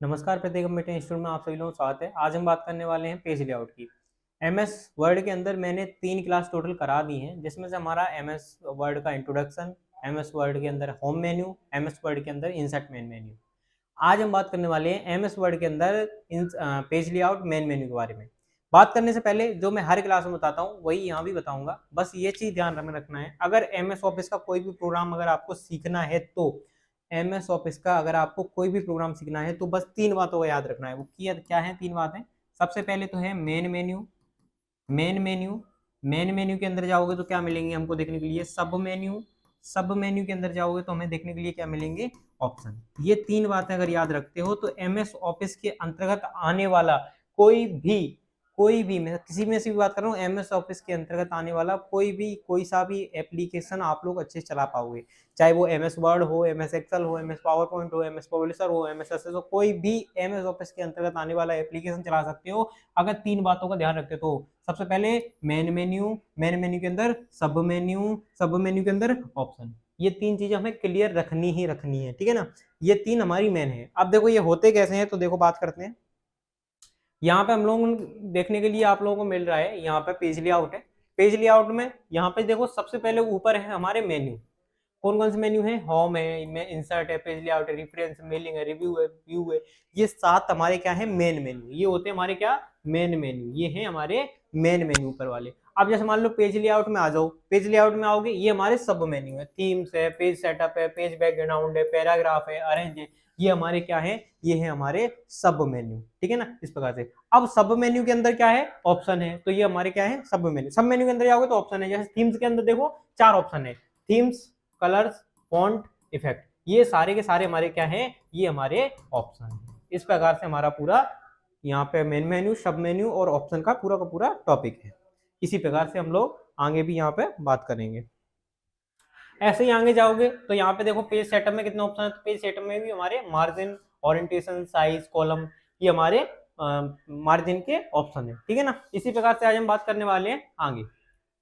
नमस्कार प्रत्येक computer institute में आप सभी लोगों का स्वागत है। आज हम बात करने वाले हैं पेज लेआउट की। एमएस वर्ड के अंदर मैंने 3 क्लास टोटल करा दी हैं, जिसमें से हमारा एमएस वर्ड का इंट्रोडक्शन, एमएस वर्ड के अंदर होम मेन्यू, एमएस वर्ड के अंदर इंसर्ट मेन मेन्यू। आज हम बात करने वाले हैं एमएस वर्ड के अंदर पेज लेआउट मेन मेन्यू के बारे में। बात करने से पहले जो मैं हर क्लास में बताता हूँ वही यहाँ भी बताऊंगा, बस ये चीज ध्यान में रखना है। अगर एमएस ऑफिस का कोई भी प्रोग्राम अगर आपको सीखना है तो एमएस ऑफिस का अगर आपको कोई भी प्रोग्राम सीखना है तो बस 3 बातों को याद रखना है। वो क्या है 3 बातें? सबसे पहले तो है main menu. Main menu main menu के अंदर जाओगे तो क्या मिलेंगे हमको देखने के लिए? सब मेन्यू। सब मेन्यू के अंदर जाओगे तो हमें देखने के लिए क्या मिलेंगे? ऑप्शन। ये 3 बातें अगर याद रखते हो तो एमएस ऑफिस के अंतर्गत आने वाला कोई भी मैं किसी में से भी बात कर रहा हूँ, एमएस ऑफिस के अंतर्गत आने वाला कोई सा भी एप्लीकेशन आप लोग अच्छे से चला पाओगे। चाहे वो एमएस वर्ड हो, एमएस एक्सेल हो, एमएस पावर पॉइंट हो, एमएस पब्लिशर हो, एमएस एक्सेस हो, कोई भी एमएस ऑफिस के अंतर्गत आने वाला एप्लीकेशन चला सकते हो अगर 3 बातों का ध्यान रखते हो। सबसे पहले मेन मेन्यू, मेन मेन्यू के अंदर सब मेन्यू, सब मेन्यू के अंदर ऑप्शन। ये 3 चीजें हमें क्लियर रखनी ही रखनी है, ठीक है ना। ये 3 हमारी मेन है। अब देखो ये होते कैसे हैं, तो देखो बात करते हैं। यहाँ पे हम लोग देखने के लिए आप लोगों को मिल रहा है, यहाँ पे पेज लेआउट है। पेज लेआउट में यहाँ पे देखो सबसे पहले ऊपर है हमारे मेन्यू। कौन कौन से मेन्यू है? होम है, इंसर्ट है, पेज लेआउट है, रेफरेंस, मेलिंग है, रिव्यू है, व्यू है। ये 7 हमारे क्या है? Main menu. ये होते हैं हमारे क्या? Main menu. ये है हमारे मेन मेन्यू ऊपर वाले। अब जैसे मान लो पेज लेआउट में आ जाओ, पेज लेआउट में आओगे, ये हमारे सब मेन्यू है। थीम्स है, पेज सेटअप है, पेज बैकग्राउंड है, पैराग्राफ है, अरेंज है। ये हमारे क्या है? ये है हमारे सब मेन्यू, ठीक है ना। इस प्रकार से अब सब मेन्यू के अंदर क्या है? ऑप्शन है। तो ये हमारे क्या है? सब मेन्यू। सब मेन्यू के अंदर जाओगे तो ऑप्शन है। जैसे थीम्स के अंदर देखो 4 ऑप्शन है, थीम्स, कलर्स, फॉन्ट, इफेक्ट। ये सारे के सारे हमारे क्या है? ये हमारे ऑप्शन है। इस प्रकार से हमारा पूरा यहाँ पे मेन मेन्यू, सब मेन्यू और ऑप्शन का पूरा टॉपिक है। इसी प्रकार से हम लोग आगे भी यहाँ पे बात करेंगे। ऐसे ही आगे जाओगे तो यहाँ पे देखो पेज सेटअप में कितने ऑप्शन है। तो पेज सेटअप में भी हमारे मार्जिन, ओरिएंटेशन, साइज, कॉलम, ये हमारे मार्जिन के ऑप्शन है, ठीक है ना। इसी प्रकार से आज हम बात करने वाले हैं आगे।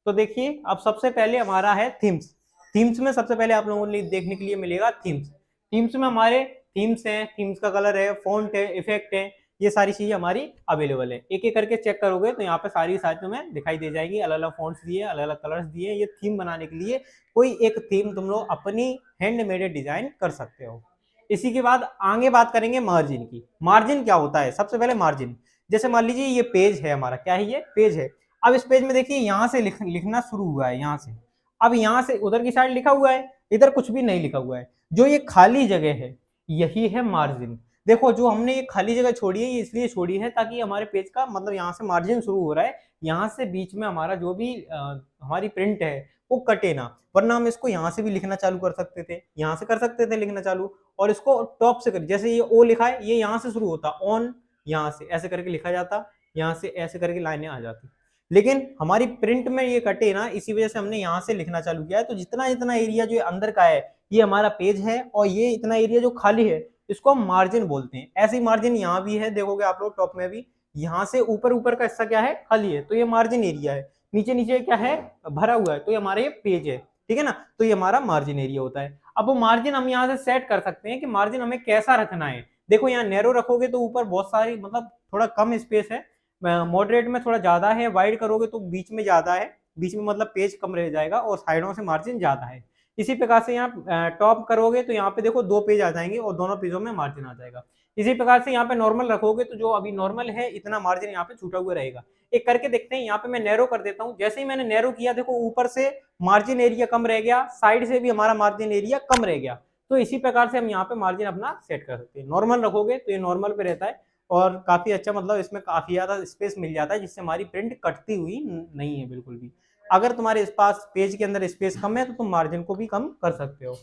तो देखिए अब सबसे पहले हमारा है थीम्स। थीम्स में सबसे पहले आप लोगों को देखने के लिए मिलेगा थीम्स। थीम्स में हमारे थीम्स हैं, थीम्स का कलर है, फॉन्ट है, इफेक्ट है। ये सारी चीजें हमारी अवेलेबल है। एक एक करके चेक करोगे तो यहाँ पे सारी तुम्हें दिखाई दे जाएगी। अलग अलग फॉन्ट्स दिए, अलग अलग कलर्स दिए। ये थीम बनाने के लिए कोई एक थीम तुम लोग अपनी हैंडमेड डिजाइन कर सकते हो। इसी के बाद आगे बात करेंगे मार्जिन की। मार्जिन क्या होता है? सबसे पहले मार्जिन, जैसे मान लीजिए ये पेज है हमारा, क्या है? ये पेज है। अब इस पेज में देखिए यहाँ से लिखना शुरू हुआ है, यहाँ से। अब यहाँ से उधर की साइड लिखा हुआ है, इधर कुछ भी नहीं लिखा हुआ है। जो ये खाली जगह है यही है मार्जिन। देखो जो हमने ये खाली जगह छोड़ी है, ये इसलिए छोड़ी है ताकि हमारे पेज का मतलब यहाँ से मार्जिन शुरू हो रहा है, यहाँ से बीच में हमारा जो भी हमारी प्रिंट है वो कटे ना। वरना हम इसको यहाँ से भी लिखना चालू कर सकते थे, यहाँ से कर सकते थे लिखना चालू, और इसको टॉप से कर, जैसे ये ओ लिखा है ये यहाँ से शुरू होता ऑन, यहाँ से ऐसे करके लिखा जाता, यहाँ से ऐसे करके लाइनें आ जाती। लेकिन हमारी प्रिंट में ये कटे ना, इसी वजह से हमने यहाँ से लिखना चालू किया है। तो जितना जितना एरिया जो अंदर का है ये हमारा पेज है, और ये इतना एरिया जो खाली है इसको हम मार्जिन बोलते हैं। ऐसे ही मार्जिन यहाँ भी है, देखोगे आप लोग टॉप में भी, यहाँ से ऊपर ऊपर का हिस्सा क्या है? खाली है, तो ये मार्जिन एरिया है। नीचे नीचे क्या है? भरा हुआ है, तो ये हमारा ये पेज है, ठीक है ना। तो ये हमारा मार्जिन एरिया होता है। अब वो मार्जिन हम यहाँ से सेट कर सकते हैं कि मार्जिन हमें कैसा रखना है। देखो यहाँ नैरो रखोगे तो ऊपर बहुत सारी मतलब थोड़ा कम स्पेस है, मॉडरेट में थोड़ा ज्यादा है, वाइड करोगे तो बीच में ज्यादा है, बीच में मतलब पेज कम रह जाएगा, और साइडों से मार्जिन ज्यादा है। इसी प्रकार से यहाँ टॉप करोगे तो यहाँ पे देखो 2 पेज आ जाएंगे और दोनों पेजों में मार्जिन आ जाएगा। इसी प्रकार से यहाँ पे नॉर्मल रखोगे तो जो अभी नॉर्मल है इतना मार्जिन यहाँ पे छूटा हुआ रहेगा। एक करके देखते हैं, यहाँ पे मैं नैरो कर देता हूँ। जैसे ही मैंने नैरो किया देखो ऊपर से मार्जिन एरिया कम रह गया, साइड से भी हमारा मार्जिन एरिया कम रह गया। तो इसी प्रकार से हम यहाँ पे मार्जिन अपना सेट कर सकते हैं। नॉर्मल रखोगे तो ये नॉर्मल पे रहता है, और काफी अच्छा मतलब इसमें काफी ज्यादा स्पेस मिल जाता है, जिससे हमारी प्रिंट कटती हुई नहीं है बिल्कुल भी। अगर तुम्हारे पास पेज के अंदर स्पेस कम है तो तुम मार्जिन को भी कम कर सकते हो।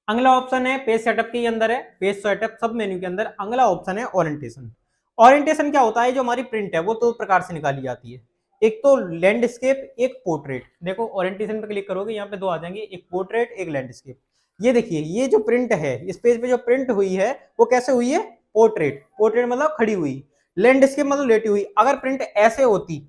अगला ऑप्शन है पेज सेटअप के अंदर है, पेज सेटअप सब मेन्यू के अंदर अगला ऑप्शन है ओरिएंटेशन। ओरिएंटेशन क्या होता है? जो हमारी प्रिंट है वो 2 प्रकार से निकाली जाती है, एक तो लैंडस्केप, एक पोर्ट्रेट। देखो ओरिएंटेशन पे क्लिक करोगे यहाँ पे 2 आ जाएंगे, एक पोर्ट्रेट, एक लैंडस्केप। ये देखिए ये जो प्रिंट है, इस पेज पे जो प्रिंट हुई है वो कैसे हुई है? पोर्ट्रेट। पोर्ट्रेट मतलब खड़ी हुई, लैंडस्केप मतलब लेटी हुई। अगर प्रिंट ऐसे होती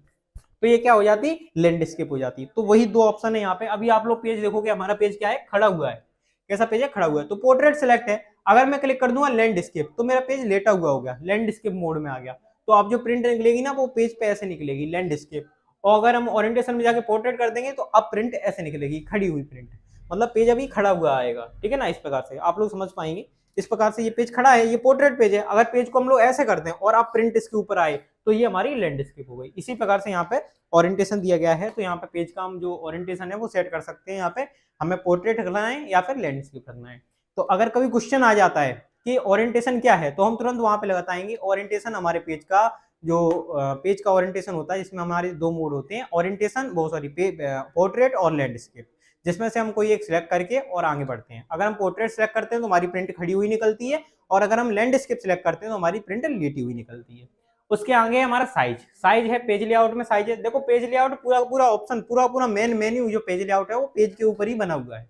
तो ये क्या हो जाती? लैंडस्केप हो जाती। तो वही 2 ऑप्शन है यहाँ पे। अभी आप लोग पेज देखोगे हमारा पेज क्या है? खड़ा हुआ है। कैसा पेज है, खड़ा हुआ है। तो पोर्ट्रेट सिलेक्ट है, अगर मैं क्लिक कर दूंगा लैंडस्केप तो मेरा पेज लेटा हुआ हो गया, लैंडस्केप मोड में आ गया। तो आप जो प्रिंट निकलेगी ना वो पेज पे ऐसे निकलेगी लैंडस्केप। और अगर हम ओरिएंटेशन में जाके पोर्ट्रेट कर देंगे तो अब प्रिंट ऐसे निकलेगी, खड़ी हुई प्रिंट, मतलब पेज अभी खड़ा हुआ आएगा। ठीक है ना, इस प्रकार से आप लोग समझ पाएंगे। इस प्रकार से ये पेज खड़ा है, ये पोर्ट्रेट पेज है। अगर पेज को हम लोग ऐसे करते हैं और आप प्रिंट इसके ऊपर आए तो ये हमारी लैंडस्केप हो गई। इसी प्रकार से यहाँ पे ओरिएंटेशन दिया गया है, तो यहाँ पे पेज का हम जो ओरिएंटेशन है वो सेट कर सकते हैं। यहाँ पे हमें पोर्ट्रेट रखना है या फिर लैंडस्केप रखना है। तो अगर कभी क्वेश्चन आ जाता है कि ओरिएंटेशन क्या है, तो हम तुरंत वहां पे लगाएंगे ओरिएंटेशन हमारे पेज का जो पेज का ओरिएंटेशन होता है, जिसमें हमारे दो मोड होते हैं, ओरिएंटेशन वो सॉरी पोर्ट्रेट और लैंडस्केप, जिसमें से हम कोई एक सिलेक्ट करके और आगे बढ़ते हैं। अगर हम पोर्ट्रेट सिलेक्ट करते हैं तो हमारी प्रिंट खड़ी हुई निकलती है, और अगर हम लैंडस्केप सिलेक्ट करते हैं तो हमारी प्रिंट लेटी हुई निकलती है। उसके आगे हमारा साइज, साइज है पेज लेआउट में साइज है। देखो पेज लेआउट पूरा पूरा ऑप्शन, पूरा पूरा मेन मेन्यू जो पेज लेआउट है वो पेज के ऊपर ही बना हुआ है।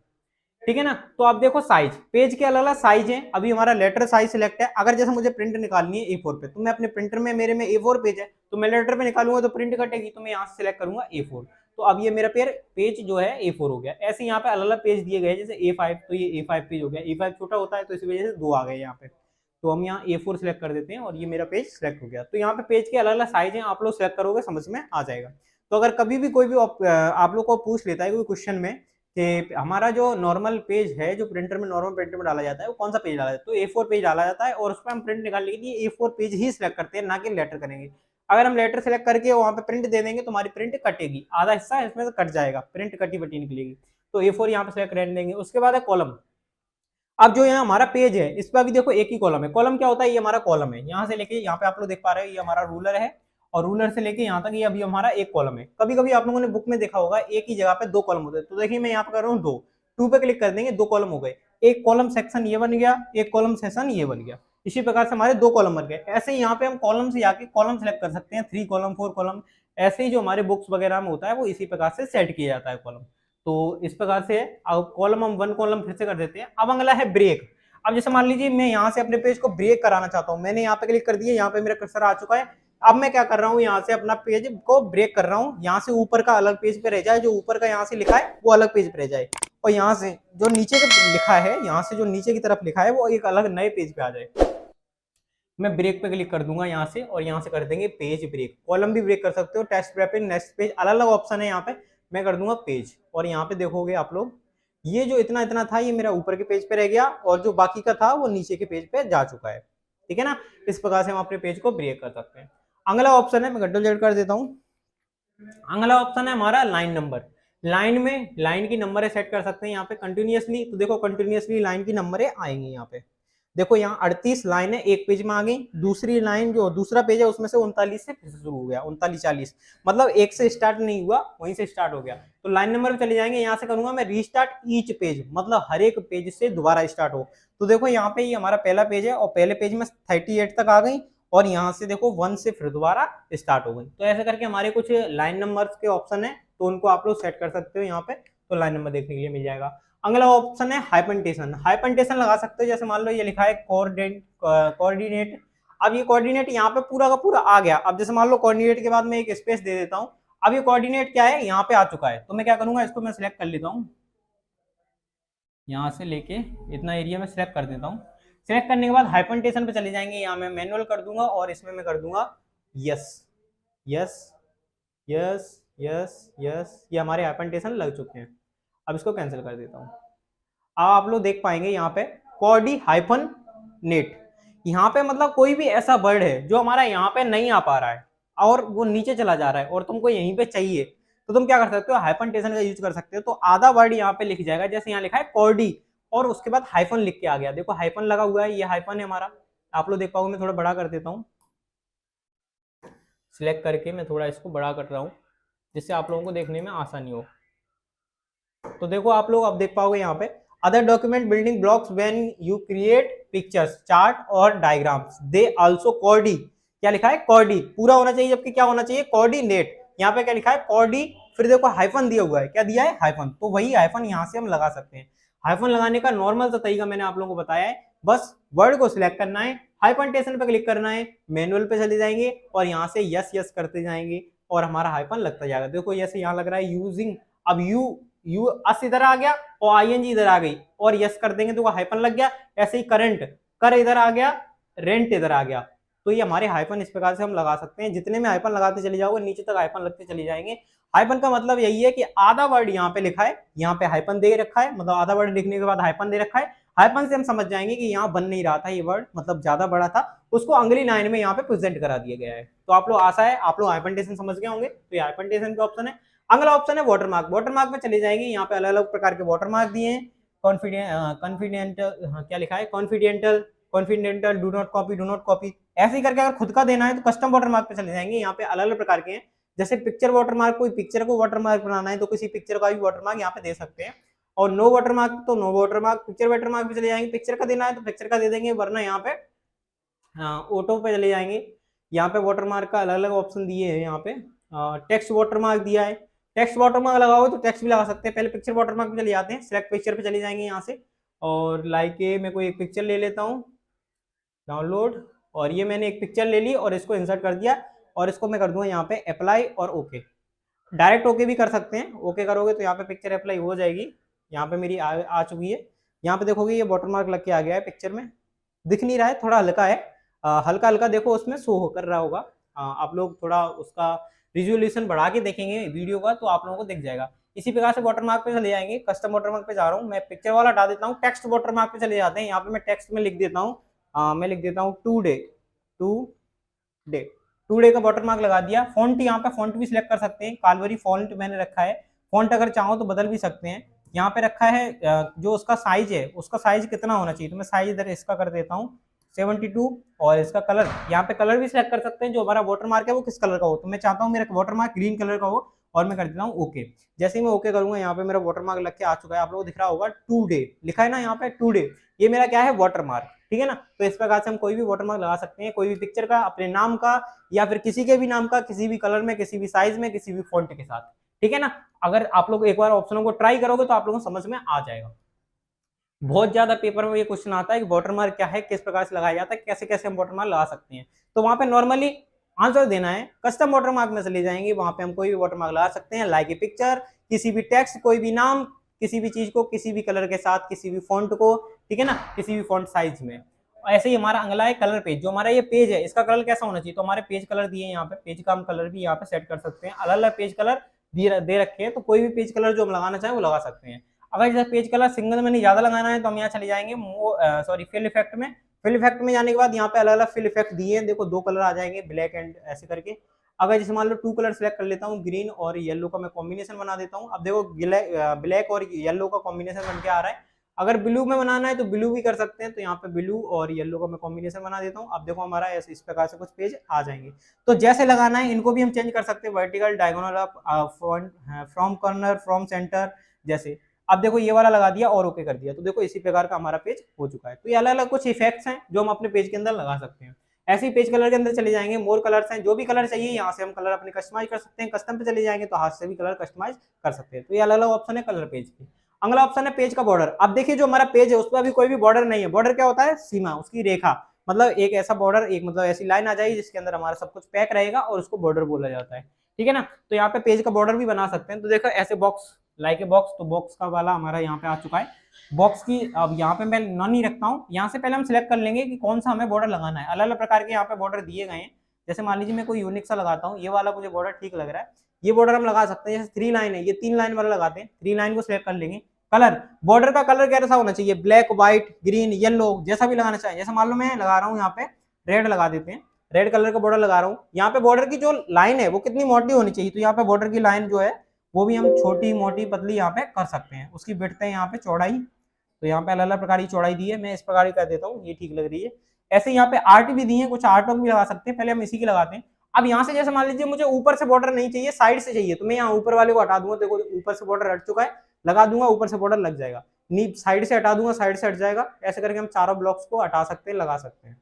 ठीक है ना, तो आप देखो साइज, पेज के अलग अलग साइज हैं। अभी हमारा लेटर साइज सिलेक्ट है। अगर जैसे मुझे प्रिंट निकालनी है A4 पे, तो मैं अपने प्रिंटर में, मेरे में A4 पेज है, तो मैं लेटर पे निकालूंगा तो प्रिंट कटेगी, तो मैं यहाँ से सिलेक्ट करूंगा A4। तो अब ये मेरा पेज जो है A4 हो गया। ऐसे यहाँ पे अलग अलग पेज दिए गए, जैसे A5, तो ये A5 पेज हो गया। A5 छोटा होता है तो इसी वजह से 2 आ गए यहाँ पे, तो हम यहाँ A4 सिलेक्ट कर देते हैं और ये मेरा पेज सिलेक्ट हो गया। तो यहाँ पे पेज के अलग अलग साइज हैं, आप लोग सिलेक्ट करोगे समझ में आ जाएगा। तो अगर कभी भी कोई भी आप लोग को पूछ लेता है कोई क्वेश्चन में कि हमारा जो नॉर्मल पेज है, जो प्रिंटर में नॉर्मल प्रिंटर में डाला जाता है, वो कौन सा पेज डाला जाता है, तो A4 पेज डाला जाता है। और उस पर हम प्रिंट निकालने के लिए A4 पेज ही सिलेक्ट करते हैं, ना कि लेटर करेंगे। अगर हम लेटर सिलेक्ट करके वहां पे प्रिंट दे देंगे तो हमारी प्रिंट कटेगी, आधा हिस्सा इसमें से कट जाएगा, प्रिंट कटी बटी निकलेगी। तो A4 यहाँ पे सिलेक्ट रहने देंगे। उसके बाद है कॉलम। अब जो यहाँ हमारा पेज है इस पर भी देखो एक ही कॉलम है। कॉलम क्या होता है, ये हमारा कॉलम है। यहाँ से लेके यहाँ पे आप लोग देख पा रहे हो ये हमारा रूलर है, और रूलर से लेके यहाँ तक ये अभी हमारा एक कॉलम है। कभी कभी आप लोगों ने बुक में देखा होगा एक ही जगह पे 2 कॉलम होते हैं। तो देखिए मैं यहाँ पे कर रहा हूँ 2, 2 पे क्लिक कर देंगे, 2 कॉलम हो गए। एक कॉलम सेक्शन ये बन गया, एक कॉलम सेक्शन ये बन गया। इसी प्रकार से हमारे 2 कॉलम बन गए। ऐसे ही यहाँ पे हम कॉलम से जाके कॉलम सेलेक्ट कर सकते हैं, 3 कॉलम 4 कॉलम। ऐसे ही जो हमारे बुक्स वगैरह में होता है वो इसी प्रकार से सेट किया जाता है कॉलम। तो इस प्रकार से अब कॉलम हम 1 कॉलम फिर से कर देते हैं। अब अगला है ब्रेक। अब जैसे मान लीजिए मैं यहाँ से अपने पेज को ब्रेक कराना चाहता हूँ, मैंने यहाँ पे क्लिक कर दिया, यहाँ पे मेरा कर्सर आ चुका है। अब मैं क्या कर रहा हूँ, यहाँ से अपना पेज को ब्रेक कर रहा हूँ। यहाँ से ऊपर का अलग पेज पे रह जाए, जो ऊपर का यहाँ से लिखा है वो अलग पेज पे रह जाए, और यहाँ से जो नीचे का लिखा है, यहाँ से जो नीचे की तरफ लिखा है वो एक अलग नए पेज पे आ जाए। मैं ब्रेक पे क्लिक कर दूंगा यहाँ से, और यहाँ से कर देंगे पेज ब्रेक। कॉलम भी ब्रेक कर सकते हो, टेक्स्ट रैपिंग, नेक्स्ट पेज, अलग अलग ऑप्शन है यहाँ पे। मैं कर दूंगा पेज, और यहाँ पे देखोगे आप लोग ये जो इतना इतना था ये मेरा ऊपर के पेज पे रह गया, और जो बाकी का था वो नीचे के पेज पे जा चुका है। ठीक है ना, इस प्रकार से हम अपने पेज को ब्रेक कर सकते हैं। अगला ऑप्शन है, मैं कंट्रोल जेड कर देता हूँ। अगला ऑप्शन है हमारा लाइन नंबर। लाइन में लाइन की नंबर सेट कर सकते हैं यहाँ पे कंटिन्यूअसली। तो देखो कंटिन्यूअसली लाइन की नंबर आएंगे यहाँ पे। देखो यहाँ 38 लाइन है, एक पेज में आ गई। दूसरी लाइन जो दूसरा पेज है उसमें से 39 से फिर से शुरू हो गया, 39 40, मतलब एक से स्टार्ट नहीं हुआ, वहीं से स्टार्ट हो गया। तो लाइन नंबर पे चले जाएंगे। यहाँ से करूंगा मैं रीस्टार्ट ईच पेज, मतलब हर एक पेज से दोबारा स्टार्ट हो। तो देखो यहाँ पे ये हमारा पहला पेज है, और पहले पेज में 38 तक आ गई, और यहाँ से देखो 1 से फिर दोबारा स्टार्ट हो गई। तो ऐसे करके हमारे कुछ लाइन नंबर्स के ऑप्शन है, तो उनको आप लोग सेट कर सकते हो यहाँ पे, तो लाइन नंबर देखने के लिए मिल जाएगा। अगला ऑप्शन है हाइपरटेंशन। हाइपरटेंशन लगा सकते हो, जैसे मान लो ये लिखा है कोऑर्डिनेट। अब ये कोऑर्डिनेट यहाँ पे पूरा का पूरा आ गया। अब जैसे मान लो कोऑर्डिनेट के बाद में एक स्पेस दे देता हूँ। अब ये कोऑर्डिनेट क्या है, यहाँ पे आ चुका है। तो मैं क्या करूंगा, इसको मैं सिलेक्ट कर लेता हूँ, यहाँ से लेके इतना एरिया में सिलेक्ट कर देता हूँ। सिलेक्ट करने के बाद हाइपरटेंशन पे चले जाएंगे। यहाँ मैं मैनुअल कर दूंगा, और इसमें मैं कर दूंगा yes yes yes yes yes. ये हमारे हाइपरटेंशन लग चुके हैं। अब इसको कैंसिल कर देता हूँ। अब आप लोग देख पाएंगे यहाँ पे कोऑर्डी हाइफन नेट, यहाँ पे मतलब कोई भी ऐसा वर्ड है जो हमारा यहाँ पे नहीं आ पा रहा है और वो नीचे चला जा रहा है और तुमको यहीं पे चाहिए, तो तुम क्या कर सकते हो, हाइफनटेशन का यूज कर सकते हो। तो आधा वर्ड यहाँ पे लिख जाएगा, जैसे यहाँ लिखा है कोऑर्डी और उसके बाद हाइफन लिख के आ गया। देखो हाइफन लगा हुआ है, ये हाइफन है हमारा। आप लोग देख पाओगे, मैं थोड़ा बड़ा कर देता हूँ, सिलेक्ट करके मैं थोड़ा इसको बड़ा कर रहा हूँ जिससे आप लोगों को देखने में आसानी हो। तो देखो आप लोग अब देख पाओगे यहाँ पे other document building blocks when you create pictures chart और डायग्राम्स दे आल्सो कोऑर्डी। क्या लिखा है, कोऑर्डी पूरा होना चाहिए, जबकि क्या होना चाहिए, कोऑर्डिनेट। यहाँ पे क्या लिखा है, कोऑर्डी, फिर देखो हाइफन दिया हुआ है, क्या दिया है, हाइफन। तो वही हाइफन यहाँ से हम लगा सकते हैं। हाइफन लगाने का नॉर्मल सा तरीका मैंने आप लोगों को बताया है। बस वर्ड को सिलेक्ट करना है, हाइपरटेंशन पे क्लिक करना है, मैनुअल पे चले जाएंगे और यहाँ से यस यस करते जाएंगे और हमारा हाइफन लगता जाएगा। देखो जैसे यहाँ लग रहा है यूजिंग, अब यू यू अस इधर आ गया और आईएनजी इधर आ गई और यस कर देंगे तो हाइपन लग गया। ऐसे ही करंट, कर इधर आ गया, रेंट इधर आ गया। तो ये हमारे हाइपन इस प्रकार से हम लगा सकते हैं। जितने में हाइपन लगाते चले जाओगे नीचे तक हाइपन लगते चले जाएंगे। हाइपन का मतलब यही है कि आधा वर्ड यहाँ पे लिखा है, यहाँ पे हाइपन दे रखा है, मतलब आधा वर्ड लिखने के बाद हाइपन दे रखा है। हाइपन से हम समझ जाएंगे कि यहाँ बन नहीं रहा था ये वर्ड, मतलब ज्यादा बड़ा था, उसको अगली लाइन में यहाँ पे प्रेजेंट करा दिया गया है। तो आप लोग आशा है आप लोग हाइपनटेशन समझ गए होंगे। तो ये हाइपनटेशन का ऑप्शन है। अगला ऑप्शन है वाटरमार्क। वाटरमार्क में चले जाएंगे, यहाँ पे अलग अलग प्रकार के वाटरमार्क दिए हैं। कॉन्फिडेंशियल क्या लिखा है, confidential, confidential, do not copy, do not copy, ऐसे ही करके अगर खुद का देना है तो कस्टम वाटरमार्क पे चले जाएंगे। यहाँ पे अलग अलग प्रकार के हैं, जैसे पिक्चर वाटरमार्क, कोई पिक्चर को वाटरमार्क बनाना है तो किसी पिक्चर का भी वाटरमार्क यहाँ पे दे सकते हैं। और नो वाटरमार्क तो नो वाटरमार्क, पिक्चर वाटरमार्क पे चले जाएंगे, पिक्चर का देना है तो पिक्चर का दे देंगे, वरना यहाँ पे ऑटो पे चले जाएंगे। यहाँ पे वाटरमार्क का अलग अलग ऑप्शन दिए हैं। यहाँ पे टेक्स्ट वाटरमार्क दिया है, टेक्स्ट वाटरमार्क लगाओ तो टेक्स्ट भी लगा सकते हैं। पहले पिक्चर वाटरमार्क पे चले जाते हैं, सिलेक्ट पिक्चर पे चले जाएंगे यहाँ से, और लाइक मैं कोई एक पिक्चर ले लेता हूँ, डाउनलोड, और ये मैंने एक पिक्चर ले ली और इसको इंसर्ट कर दिया, और इसको मैं कर दूंगा यहाँ पे अप्लाई और ओके। डायरेक्ट ओके भी कर सकते हैं, ओके करोगे तो यहाँ पे पिक्चर अप्लाई हो जाएगी। यहाँ पे मेरी आ चुकी है। यहाँ पे देखोगे ये वाटरमार्क लग के आ गया है, पिक्चर में दिख नहीं रहा है, थोड़ा हल्का है, हल्का हल्का देखो उसमें शो कर रहा होगा। आप लोग थोड़ा उसका रिजोल्यूशन बढ़ा के देखेंगे वीडियो का तो आप लोगों को दिख जाएगा। इसी प्रकार से वाटरमार्क पे चले जाएंगे, कस्टम वाटरमार्क पे जा रहा हूँ मैं, पिक्चर वाला हटा देता हूँ, टेक्स्ट वाटरमार्क पे चले जाते हैं। यहाँ पे मैं टेक्स्ट में लिख देता हूँ, मैं लिख देता हूँ टू डे, टू डे का वाटरमार्क लगा दिया। फॉन्ट, यहाँ पे फॉन्ट भी सिलेक्ट कर सकते हैं, कालवरी फॉन्ट मैंने रखा है। फॉन्ट अगर चाहो तो बदल भी सकते हैं। यहाँ पे रखा है जो उसका साइज है, उसका साइज कितना होना चाहिए, तो मैं साइज इधर इसका कर देता हूँ 72। और इसका कलर, यहाँ पे कलर भी सिलेक्ट कर सकते हैं, जो हमारा वाटरमार्क है वो किस कलर का हो। तो मैं चाहता हूँ मेरा वाटरमार्क ग्रीन कलर का हो, और मैं कर देता हूँ ओके। जैसे ही मैं ओके करूंगा यहाँ पे मेरा वाटरमार्क लग के आ चुका है, आप लोगों को दिख रहा होगा टू डे लिखा है ना यहाँ पे, टू डे, ये मेरा क्या है वाटरमार्क, ठीक है ना। तो इस प्रकार से हम कोई भी वाटरमार्क लगा सकते हैं, कोई भी पिक्चर का, अपने नाम का, या फिर किसी के भी नाम का, किसी भी कलर में, किसी भी साइज में, किसी भी फॉन्ट के साथ, ठीक है ना। अगर आप लोग एक बार ऑप्शनों को ट्राई करोगे तो आप लोगों को समझ में आ जाएगा। बहुत ज्यादा पेपर में ये क्वेश्चन आता है कि वाटरमार्क क्या है, किस प्रकार से लगाया जाता है, कैसे कैसे हम वाटरमार्क लगा सकते हैं। तो वहां पे नॉर्मली आंसर देना है, कस्टम वाटरमार्क में चले जाएंगे, वहां पे हम कोई भी वाटरमार्क लगा सकते हैं, लाइक ए पिक्चर, किसी भी टेक्स्ट, कोई भी नाम, किसी भी चीज को, किसी भी कलर के साथ, किसी भी फॉन्ट को, ठीक है ना, किसी भी फॉन्ट साइज में। ऐसे ही हमारा अगला है कलर पेज। जो हमारा ये पेज है इसका कलर कैसा होना चाहिए, तो हमारे पेज कलर दिए हैं यहाँ पे, पेज का हम कलर भी यहाँ पे सेट कर सकते हैं। अलग अलग पेज कलर दे रखे हैं, तो कोई भी पेज कलर जो हम लगाना चाहें वो लगा सकते हैं। अगर जैसे पेज कलर सिंगल में नहीं ज्यादा लगाना है तो हम यहाँ चले जाएंगे फिल इफेक्ट में। फिल इफेक्ट में जाने के बाद यहाँ पे अलग अलग फिल इफेक्ट दिए हैं, देखो दो कलर आ जाएंगे, ब्लैक एंड ऐसे करके। अगर जैसे मान लो टू कलर सेलेक्ट कर लेता हूँ, ग्रीन और येलो का मैं कॉम्बिनेशन बना देता हूँ। अब देखो ब्लैक और येलो का कॉम्बिनेशन बन के आ रहा है। अगर ब्लू में बनाना है तो ब्लू भी कर सकते हैं, तो यहाँ पे ब्लू और येलो का मैं कॉम्बिनेशन बना देता हूँ। अब देखो हमारा इस प्रकार से कुछ पेज आ जाएंगे। तो जैसे लगाना है इनको भी हम चेंज कर सकते हैं, vertical, diagonal, up, from corner, from centre, जैसे। अब देखो ये वाला लगा दिया और ओके कर दिया, तो देखो इसी प्रकार का हमारा पेज हो चुका है। तो ये अलग अलग कुछ इफेक्ट्स हैं जो हम अपने पेज के अंदर लगा सकते हैं। ऐसे ही पेज कलर के अंदर चले जाएंगे, मोर कलर्स हैं, जो भी कलर चाहिए यहाँ से हम कलर अपने कस्टमाइज कर सकते हैं। कस्टम पे चले जाएंगे तो हाथ से भी कलर कस्टमाइज कर सकते हैं। तो ये अलग अलग ऑप्शन है कलर पेज के। अगला ऑप्शन है पेज का बॉर्डर। अब देखिए जो हमारा पेज है उस पर अभी कोई भी बॉर्डर नहीं है। बॉर्डर क्या होता है, सीमा, उसकी रेखा, मतलब एक ऐसा बॉर्डर, एक मतलब ऐसी लाइन आ जाएगी जिसके अंदर हमारा सब कुछ पैक रहेगा और उसको बॉर्डर बोला जाता है, ठीक है ना। तो यहाँ पे पेज का बॉर्डर भी बना सकते हैं। तो देखो ऐसे बॉक्स, लाइक ए बॉक्स, तो बॉक्स का वाला हमारा यहाँ पे आ चुका है। बॉक्स की अब यहाँ पे मैं नॉन ही रखता हूँ। यहाँ से पहले हम सिलेक्ट कर लेंगे कि कौन सा हमें बॉर्डर लगाना है। अलग अलग प्रकार के यहाँ पे बॉर्डर दिए गए हैं। जैसे मान लीजिए मैं कोई यूनिक सा लगाता हूँ, ये वाला मुझे बॉर्डर ठीक लग रहा है, ये बॉर्डर हम लगा सकते हैं। जैसे 3 लाइन है, ये 3 लाइन वाला लगाते हैं, 3 लाइन को सिलेक्ट कर लेंगे। कलर, बॉर्डर का कलर कैसा होना चाहिए, ब्लैक, व्हाइट, ग्रीन, येलो, जैसा भी लगाना चाहिए। जैसे मान लो मैं लगा रहा हूँ यहाँ पे रेड लगा देते हैं, रेड कलर का बॉर्डर लगा रहा हूँ। यहाँ पे बॉर्डर की जो लाइन है वो कितनी मोटी होनी चाहिए, तो यहाँ पे बॉर्डर की लाइन जो है वो भी हम छोटी, मोटी, पतली यहाँ पे कर सकते हैं। उसकी विड्थ है यहाँ पे चौड़ाई, तो यहाँ पे अलग अलग प्रकार की चौड़ाई दी है, मैं इस प्रकार की कर देता हूँ, ये ठीक लग रही है। ऐसे यहाँ पे आर्ट भी दी है, कुछ आर्ट वर्क भी लगा सकते हैं। पहले हम इसी की लगाते हैं। अब यहाँ से जैसे मान लीजिए मुझे ऊपर से बॉर्डर नहीं चाहिए, साइड से चाहिए, तो मैं यहाँ ऊपर वाले को हटा दूंगा। देखो ऊपर से बॉर्डर हट चुका है, लगा दूंगा, ऊपर से बॉर्डर लग जाएगा। साइड से हटा दूंगा, साइड से हट जाएगा। ऐसे करके हम चारों ब्लॉक्स को हटा सकते हैं, लगा सकते हैं,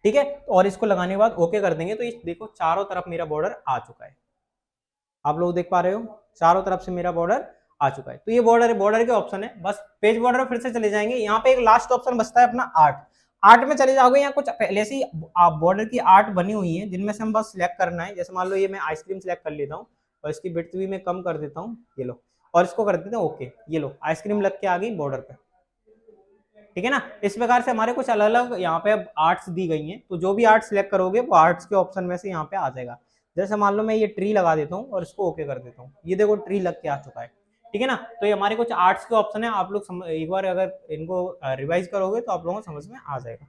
ठीक है। और इसको लगाने के बाद ओके कर देंगे तो देखो चारों तरफ मेरा बॉर्डर आ चुका है। आप लोग देख पा रहे हो चारों तरफ से मेरा बॉर्डर आ चुका है। तो ये बॉर्डर, बॉर्डर के ऑप्शन है। बस पेज बॉर्डर फिर से चले जाएंगे। यहाँ पे एक लास्ट ऑप्शन बचता है अपना आर्ट। आर्ट में चले जाओगे, यहाँ कुछ पहले से बॉर्डर की आर्ट बनी हुई है जिनमें से हम बस सिलेक्ट करना है। जैसे मान लो ये मैं आइसक्रीम सिलेक्ट कर लेता हूँ और इसकी विड्थ भी मैं कम कर देता हूँ, ये लो। और इसको कर देते हैं ओके। ये लो आइसक्रीम लग के आ गई बॉर्डर पे, ठीक है ना। इस प्रकार से हमारे कुछ अलग अलग यहाँ पे अब आर्ट्स दी गई हैं, तो जो भी आर्ट सिलेक्ट करोगे वो आर्ट्स के ऑप्शन में से यहाँ पे आ जाएगा। जैसे मान लो मैं ये ट्री लगा देता हूँ और इसको ओके कर देता हूँ, ये देखो ट्री लग के आ चुका है, ठीक है ना। तो ये हमारे कुछ आर्ट्स के ऑप्शन है, आप लोग एक बार अगर इनको रिवाइज करोगे तो आप लोगों को समझ में आ जाएगा।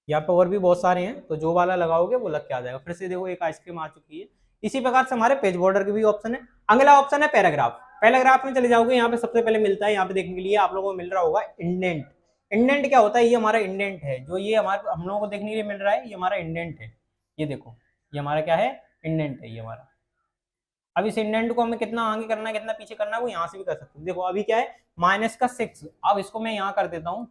यहाँ पे और भी बहुत सारे हैं, तो जो वाला लगाओगे वो लग के आ जाएगा। फिर से देखो एक आइसक्रीम आ चुकी है। इसी प्रकार से हमारे पेज बॉर्डर के भी ऑप्शन है। अगला ऑप्शन है पैराग्राफ। पैराग्राफ में चले जाओगे, यहाँ पे सबसे पहले मिलता है, यहाँ पे देखने के लिए आप लोगों को मिल रहा होगा इंडेंट। इंडेंट क्या होता है? ये हमारा इंडेंट है, जो ये हमारे हम लोगों को देखने के लिए मिल रहा है, ये हमारा इंडेंट है। ये देखो ये हमारा क्या है? इंडेंट है ये हमारा। अब इस इंडेंट को हमें कितना आगे करना है कितना पीछे करना है वो यहाँ से भी कर सकते हैं। देखो अभी क्या है -6, अब इसको मैं यहाँ कर देता हूँ।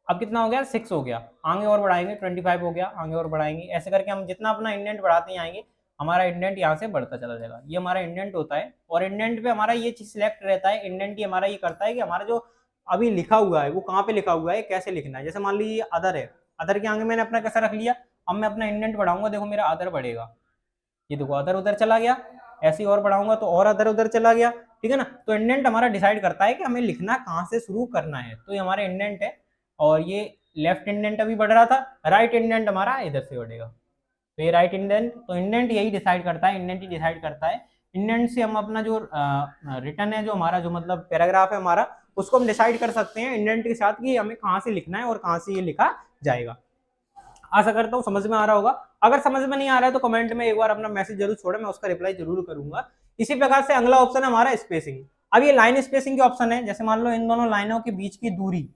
अब कितना हो गया? 6 हो गया। आगे और बढ़ाएंगे 25 हो गया, आगे और बढ़ाएंगे, ऐसे करके हम जितना अपना इंडेंट बढ़ाते जाएंगे हमारा इंडेंट यहाँ से बढ़ता चला जाएगा। ये हमारा इंडेंट होता है, और इंडेंट पे हमारा ये चीज सिलेक्ट रहता है। इंडेंट ही हमारा ये करता है कि हमारा जो अभी लिखा हुआ है वो कहाँ पे लिखा हुआ है, कैसे लिखना है। जैसे मान लीजिए अदर है, अदर के आगे मैंने अपना कैसा रख लिया, अब मैं अपना इंडेंट बढ़ाऊंगा, देखो मेरा अदर बढ़ेगा, ये देखो अदर उधर चला गया। ऐसे ही और बढ़ाऊंगा तो और अदर उधर चला गया, ठीक है ना। तो इंडेंट हमारा डिसाइड करता है कि हमें लिखना कहाँ से शुरू करना है, तो ये हमारा इंडेंट है। और ये लेफ्ट इंडेंट अभी बढ़ रहा था, राइट इंडेंट हमारा इधर से बढ़ेगा, तो ये राइट इंडेंट। तो इंडेंट यही डिसाइड करता है, इंडेंट ही डिसाइड करता है। इंडेंट से हम अपना जो रिटर्न है, जो हमारा जो मतलब पैराग्राफ है हमारा, उसको हम डिसाइड कर सकते हैं इंडेंट के साथ कि हमें कहाँ से लिखना है और कहाँ से ये लिखा जाएगा। आशा करता हूँ समझ में आ रहा होगा। अगर समझ में नहीं आ रहा है तो कमेंट में एक बार अपना मैसेज जरूर छोड़े, मैं उसका रिप्लाई जरूर करूंगा। इसी प्रकार से अगला ऑप्शन है हमारा स्पेसिंग। अब ये लाइन स्पेसिंग के ऑप्शन है। जैसे मान लो इन दोनों लाइनों के बीच की दूरी,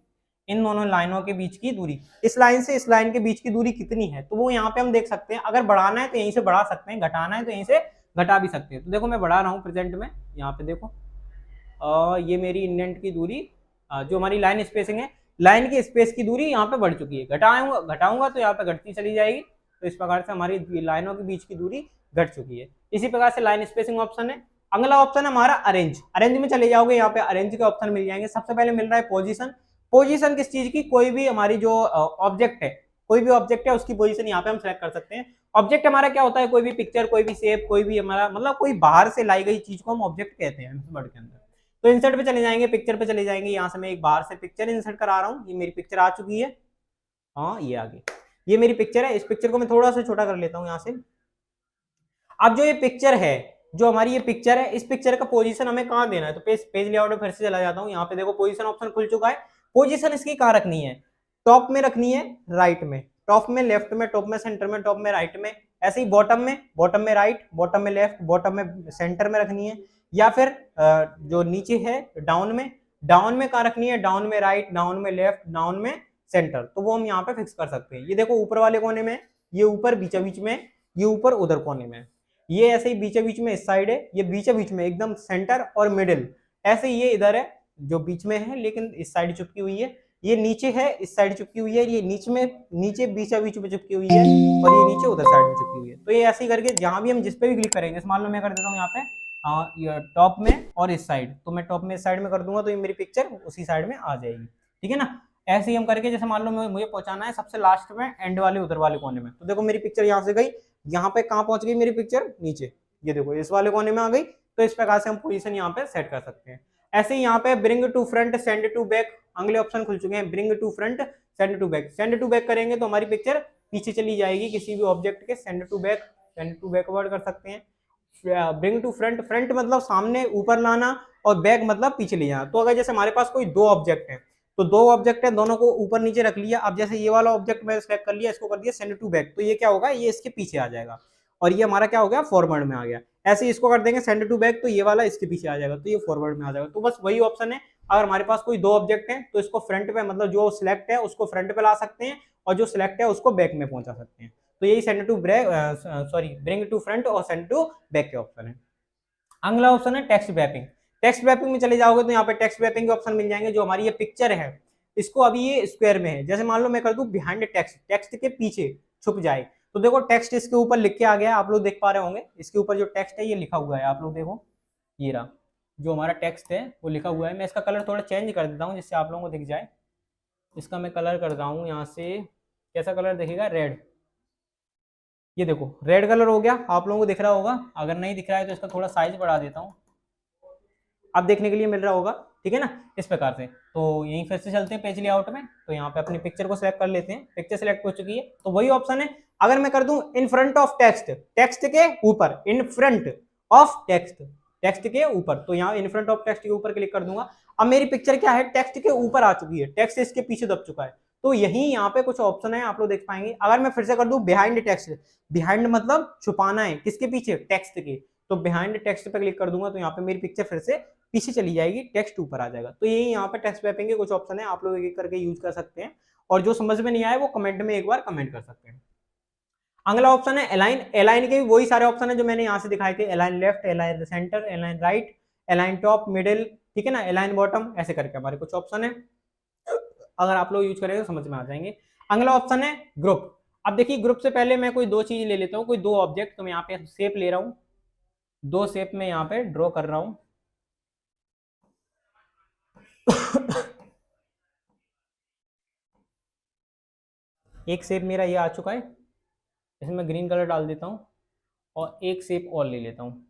इन दोनों लाइनों के बीच की दूरी, इस लाइन से इस लाइन के बीच की दूरी कितनी है, तो वो यहाँ पे हम देख सकते हैं। अगर बढ़ाना है तो यहीं से बढ़ा सकते हैं, घटाना है तो यहीं से घटा भी सकते हैं। तो देखो मैं बढ़ा रहा हूँ प्रेजेंट में, यहाँ पे देखो ये मेरी इंडेंट की दूरी, जो हमारी लाइन स्पेसिंग है, लाइन की स्पेस की दूरी यहाँ पे बढ़ चुकी है। घटाऊंगा तो यहाँ पे घटती चली जाएगी। तो इस प्रकार से हमारी लाइनों के बीच की दूरी घट चुकी है। इसी प्रकार से लाइन स्पेसिंग ऑप्शन है। अगला ऑप्शन है हमारा अरेंज। अरेंज में चले जाओगे, यहाँ पे अरेंज के ऑप्शन मिल जाएंगे। सबसे पहले मिल रहा है पोजीशन। पोजीशन किस चीज की? कोई भी हमारी जो ऑब्जेक्ट है, कोई भी ऑब्जेक्ट है उसकी पोजीशन यहाँ पे हम सेलेक्ट कर सकते हैं। ऑब्जेक्ट हमारा क्या होता है? कोई भी पिक्चर, कोई भी शेप, कोई भी हमारा मतलब कोई बाहर से लाई गई चीज को हम ऑब्जेक्ट कहते हैं वर्ड के अंदर। तो इंसर्ट पे चले जाएंगे, पिक्चर पे चले जाएंगे। यहाँ से मैं एक बाहर से पिक्चर इंसर्ट करा रहा हूँ। ये मेरी पिक्चर आ चुकी है, हाँ ये आ गई, ये मेरी पिक्चर है। इस पिक्चर को मैं थोड़ा सा छोटा कर लेता हूँ यहाँ से। अब जो ये पिक्चर है, जो हमारी ये पिक्चर है, इस पिक्चर का पोजीशन हमें कहाँ देना है, तो पेज लेआउट में फिर से चला जाता हूँ। यहाँ पे देखो पोजीशन ऑप्शन खुल चुका है। पोजीशन इसकी कहाँ रखनी है? टॉप में रखनी है, राइट में, टॉप में, लेफ्ट में, टॉप में, सेंटर में, टॉप में, राइट में। ऐसे ही बॉटम में राइट, बॉटम में लेफ्ट, बॉटम में सेंटर में रखनी है। या फिर जो नीचे है डाउन में कहाँ रखनी है? डाउन में राइट, डाउन में लेफ्ट, डाउन में सेंटर। तो वो हम यहाँ पे फिक्स कर सकते हैं। ये देखो ऊपर वाले कोने में, ये ऊपर बीचों बीच में, ये ऊपर उधर कोने में, ये ऐसे ही बीचों बीच में इस साइड है, ये बीचों बीच में एकदम सेंटर और मिडिल। ऐसे ही ये इधर है जो बीच में है लेकिन इस साइड चिपकी हुई है, ये नीचे है इस साइड चिपकी हुई है, ये नीचे बीचों बीच में चिपकी हुई है, और ये नीचे उधर साइड में चिपकी हुई है। तो ये ऐसे ही करके जहां भी हम जिस पे भी क्लिक करेंगे, मान लो मैं कर देता हूँ यहाँ पे टॉप में और इस साइड, तो मैं टॉप में इस साइड में कर दूंगा तो ये मेरी पिक्चर उसी साइड में आ जाएगी, ठीक है ना। ऐसे ही हम करके, जैसे मान लो मुझे पहुंचाना है सबसे लास्ट में, एंड वाले उधर वाले कोने में, तो देखो मेरी पिक्चर यहाँ से गई, यहाँ पे कहाँ पहुंच गई मेरी पिक्चर? नीचे, ये देखो इस वाले कोने में आ गई। तो इस प्रकार से हम पोजीशन यहाँ पे सेट कर सकते हैं। ऐसे ही यहाँ पे bring to front, send to back, अगले ऑप्शन खुल चुके हैं। Bring to front, send to back. Send to back करेंगे तो हमारी पिक्चर पीछे चली जाएगी किसी भी ऑब्जेक्ट के। सेंड टू बैकवर्ड कर सकते हैं। ब्रिंग टू फ्रंट, फ्रंट मतलब सामने ऊपर लाना, और बैक मतलब पीछे ले जाना। तो अगर जैसे हमारे पास कोई दो ऑब्जेक्ट है, तो दो ऑब्जेक्ट है, दोनों को ऊपर नीचे रख लिया। अब जैसे ये वाला ऑब्जेक्ट मैं सेलेक्ट कर लिया, इसको कर दिया सेंड टू बैक, तो ये क्या होगा? ये इसके पीछे आ जाएगा, और ये हमारा क्या हो गया? फॉरवर्ड में आ गया। ऐसे ही इसको कर देंगे सेंड टू बैक, तो ये वाला इसके पीछे आ जाएगा, तो ये फॉरवर्ड में आ जाएगा। तो बस वही ऑप्शन है। अगर हमारे पास कोई दो ऑब्जेक्ट है तो इसको फ्रंट पे, मतलब जो सिलेक्ट है उसको फ्रंट पे ला सकते हैं, और जो सिलेक्ट है उसको बैक में पहुंचा सकते हैं। तो यही send to break, bring to front और सेंड टू बैक के ऑप्शन है। अगला ऑप्शन है टेक्स्ट मैपिंग। टेक्स्ट मैपिंग में चले जाओगे तो यहाँ पे टेक्स्ट मैपिंग के ऑप्शन मिल जाएंगे। जो हमारी ये पिक्चर है, इसको अभी ये स्क्वायर में है, जैसे मान लो मैं कर दूं बिहाइंड टेक्स्ट, टेक्स्ट के पीछे छुप जाए, तो देखो टेक्स्ट इसके ऊपर लिख के आ गया, आप लोग देख पा रहे होंगे। इसके ऊपर जो टेक्स्ट है ये लिखा हुआ है, आप लोग देखो, ये रहा जो हमारा टेक्स्ट है वो लिखा हुआ है। मैं इसका कलर थोड़ा चेंज कर देता हूँ जिससे आप लोगों को दिख जाए। इसका मैं कलर कर रहा हूँ यहाँ से, कैसा कलर दिखेगा? रेड। ये देखो रेड कलर हो गया, आप लोगों को दिख रहा होगा। अगर नहीं दिख रहा है तो इसका थोड़ा साइज बढ़ा देता हूँ, अब देखने के लिए मिल रहा होगा, ठीक है ना, इस प्रकार से। तो यहीं फिर से चलते हैं पेज लेआउट में, तो यहाँ पे अपनी पिक्चर को सिलेक्ट कर लेते हैं, पिक्चर सिलेक्ट हो चुकी है, तो वही ऑप्शन है। अगर मैं कर दूं in front of text, text के ऊपर, in front of text, text के ऊपर, तो यहाँ इन फ्रंट ऑफ टेक्स्ट के ऊपर क्लिक कर दूंगा। अब मेरी पिक्चर क्या है, टेक्स्ट के ऊपर आ चुकी है, टेक्स्ट इसके पीछे दब चुका है। तो यही यहाँ पे कुछ ऑप्शन है, आप लोग देख पाएंगे। अगर मैं फिर से कर दूं बिहाइंड टेक्स्ट, बिहाइंड मतलब छुपाना है, किसके पीछे, टेक्स्ट के, तो बिहाइंड टेक्स्ट पे क्लिक कर दूंगा, तो यहाँ पे मेरी पिक्चर फिर से पीछे चली जाएगी, टेक्स्ट ऊपर आ जाएगा। तो यही यहाँ पे टेक्स्ट रैपिंग के कुछ ऑप्शन है, आप लोग एक करके यूज कर सकते हैं, और जो समझ में नहीं आए वो कमेंट में एक बार कमेंट कर सकते हैं। अगला ऑप्शन है अलाइन। अलाइन के भी वही सारे ऑप्शन है जो मैंने यहाँ से दिखाए थे, align left, align centre, align right, align top middle, ठीक है ना, अलाइन बॉटम, ऐसे करके हमारे कुछ ऑप्शन है। अगर आप लोग यूज करेंगे तो समझ में आ जाएंगे। अगला ऑप्शन है ग्रुप। अब देखिए ग्रुप से पहले मैं कोई दो चीज ले लेता हूँ, कोई दो ऑब्जेक्ट, तो मैं यहाँ पे शेप ले रहा हूँ, दो शेप में यहाँ पे ड्रॉ कर रहा हूँ। एक शेप मेरा ये आ चुका है, इसमें मैं ग्रीन कलर डाल देता हूँ, और एक शेप और ले लेता हूँ।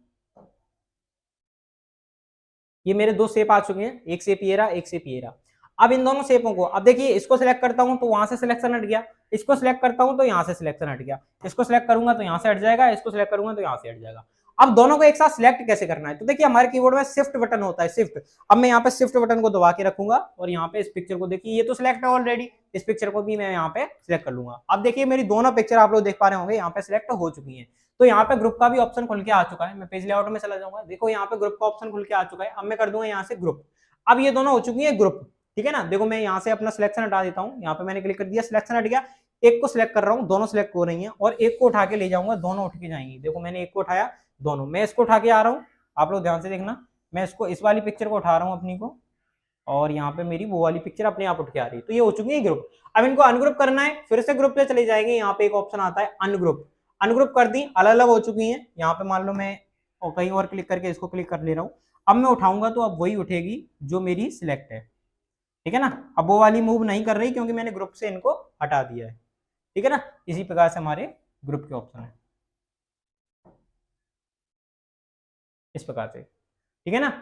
ये मेरे दो शेप आ चुके हैं, एक शेप ये रहा, एक शेप ये रहा। अब इन दोनों शेपों को, अब देखिए इसको सिलेक्ट करता हूं तो वहां से सिलेक्शन हट गया, इसको सिलेक्ट करता हूं तो यहां से सिलेक्शन हट गया, इसको सिलेक्ट करूंगा तो यहां से हट जाएगा, इसको सिलेक्ट करूंगा तो यहां से हट जाएगा। अब दोनों को एक साथ सिलेक्ट कैसे करना है, तो देखिए हमारे कीबोर्ड में शिफ्ट बटन होता है, शिफ्ट। अब मैं यहाँ पे शिफ्ट बटन को दबा के रखूंगा, और यहाँ पे इस पिक्चर को देखिए ये तो सिलेक्ट है ऑलरेडी, इस पिक्चर को भी मैं यहाँ पे सिलेक्ट कर लूंगा। अब देखिए मेरी दोनों पिक्चर आप लोग देख पा रहे होंगे यहाँ पे सिलेक्ट हो चुकी है। तो यहाँ पे ग्रुप का भी ऑप्शन खुल के आ चुका है, मैं पेज लेआउट में चला जाऊंगा, देखो यहाँ पे ग्रुप का ऑप्शन खुल के आ चुका है। अब मैं कर दूंगा यहाँ से ग्रुप। अब ये दोनों हो चुकी है ग्रुप, ठीक है ना। देखो मैं यहाँ से अपना सिलेक्शन हटा देता हूँ, यहाँ पे मैंने क्लिक कर दिया, सिलेक्शन हट गया। एक को सिलेक्ट कर रहा हूँ, दोनों सिलेक्ट हो रही हैं, और एक को उठा के ले जाऊंगा, दोनों उठ के जाएंगी। देखो मैंने एक को उठाया, दोनों, मैं इसको उठा के आ रहा हूँ, आप लोग ध्यान से देखना, मैं इसको, इस वाली पिक्चर को उठा रहा हूँ अपनी को, और यहाँ पे मेरी वो वाली पिक्चर अपने आप उठ के आ रही है। तो ये हो चुकी है ग्रुप। अब इनको अनग्रुप करना है, फिर से ग्रुप पे चले जाएंगे, यहाँ पे एक ऑप्शन आता है अनग्रुप। अनग्रुप कर दी, अलग अलग हो चुकी हैं। यहाँ पे मान लो मैं और कहीं और क्लिक करके इसको क्लिक कर ले रहा हूँ। अब मैं उठाऊंगा तो अब वही उठेगी जो मेरी सिलेक्ट है, ठीक है ना। अब वो वाली मूव नहीं कर रही क्योंकि मैंने ग्रुप से इनको हटा दिया है, ठीक है ना। इसी प्रकार से हमारे ग्रुप के ऑप्शन है, इस प्रकार से, ठीक है ना।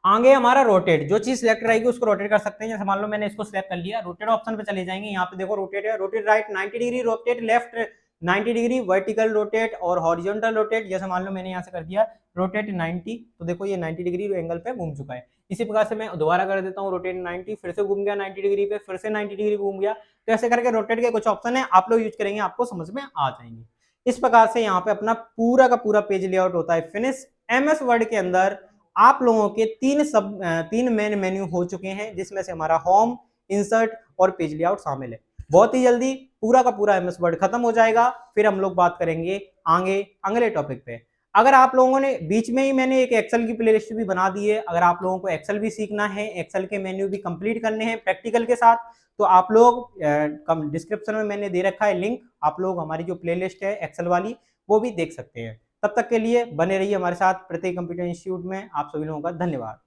आगे हमारा रोटेट, जो चीज सिलेक्ट रहेगी उसको रोटेट कर सकते हैं। जैसे मान लो मैंने इसको सिलेक्ट कर लिया, रोटेट ऑप्शन पे चले जाएंगे, यहाँ पे देखो रोटेट है, rotate right 90 degree, rotate left 90 degree, vertical rotate और हॉरिजॉन्टल रोटेट। जैसे मान लो मैंने यहाँ से कर दिया रोटेट 90, तो देखो ये 90 डिग्री एंगल पे घूम चुका है। इसी प्रकार से मैं दोबारा कर देता हूँ रोटेट 90, फिर से घूम गया 90 डिग्री पे, फिर से 90 डिग्री घूम गया। तो ऐसे करके रोटेट के कुछ ऑप्शन है, आप लोग यूज करेंगे आपको समझ में आ जाएंगे। इस प्रकार से यहाँ पे अपना पूरा का पूरा पेज लेआउट होता है फिनिश। एमएस वर्ड के अंदर आप लोगों के तीन मेन मेन्यू हो चुके हैं, जिसमें से हमारा होम, इंसर्ट और पेज लेआउट शामिल है। बहुत ही जल्दी पूरा का पूरा एमएस वर्ड खत्म हो जाएगा, फिर हम लोग बात करेंगे आगे अगले टॉपिक पे। अगर आप लोगों ने बीच में ही मैंने एक एक्सेल की प्लेलिस्ट भी बना दी है, अगर आप लोगों को एक्सेल भी सीखना है, एक्सेल के मेन्यू भी कंप्लीट करने हैं प्रैक्टिकल के साथ, तो आप लोग डिस्क्रिप्शन में मैंने दे रखा है लिंक, आप लोग हमारी जो प्लेलिस्ट है एक्सेल वाली वो भी देख सकते हैं। तब तक के लिए बने रहिए हमारे साथ प्रत्येक कंप्यूटर इंस्टीट्यूट में। आप सभी लोगों का धन्यवाद।